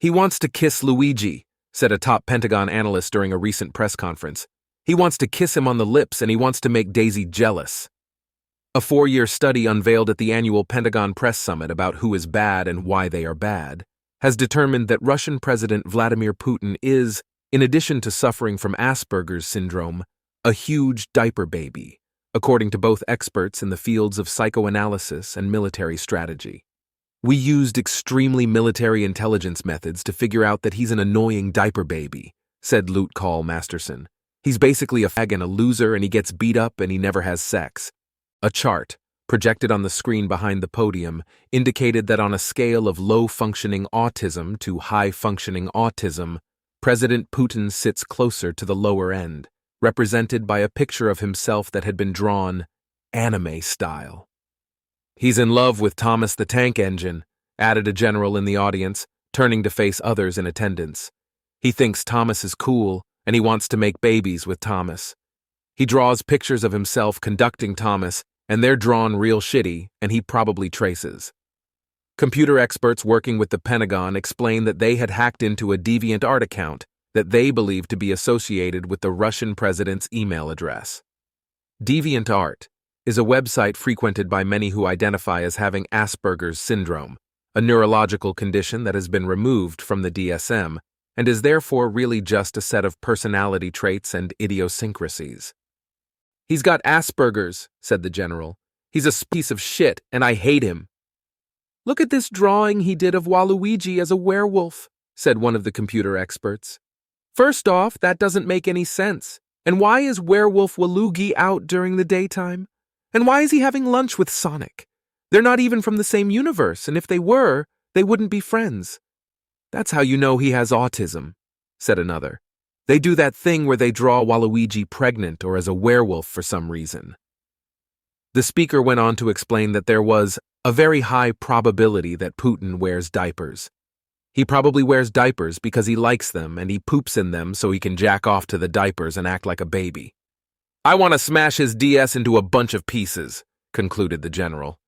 "He wants to kiss Luigi," said a top Pentagon analyst during a recent press conference. "He wants to kiss him on the lips and he wants to make Daisy jealous." A 4-year study unveiled at the annual Pentagon Press Summit about who is bad and why they are bad has determined that Russian President Vladimir Putin is, in addition to suffering from Asperger's syndrome, a huge diaper baby, according to both experts in the fields of psychoanalysis and military strategy. "We used extremely military intelligence methods to figure out that he's an annoying diaper baby," said Lieutenant Call Masterson. "He's basically a fag and a loser, and he gets beat up and he never has sex." A chart, projected on the screen behind the podium, indicated that on a scale of low-functioning autism to high-functioning autism, President Putin sits closer to the lower end, represented by a picture of himself that had been drawn anime style. "He's in love with Thomas the Tank Engine," added a general in the audience, turning to face others in attendance. "He thinks Thomas is cool, and he wants to make babies with Thomas. He draws pictures of himself conducting Thomas, and they're drawn real shitty, and he probably traces." Computer experts working with the Pentagon explained that they had hacked into a DeviantArt account that they believed to be associated with the Russian president's email address. DeviantArt is a website frequented by many who identify as having Asperger's syndrome, a neurological condition that has been removed from the DSM and is therefore really just a set of personality traits and idiosyncrasies. "He's got Asperger's," said the general. "He's a piece of shit, and I hate him." "Look at this drawing he did of Waluigi as a werewolf," said one of the computer experts. "First off, that doesn't make any sense. And why is Werewolf Waluigi out during the daytime? And why is he having lunch with Sonic? They're not even from the same universe, and if they were, they wouldn't be friends." "That's how you know he has autism," said another. "They do that thing where they draw Waluigi pregnant or as a werewolf for some reason." The speaker went on to explain that there was a very high probability that Putin wears diapers. He probably wears diapers because he likes them and he poops in them so he can jack off to the diapers and act like a baby. "I want to smash his DS into a bunch of pieces," concluded the general.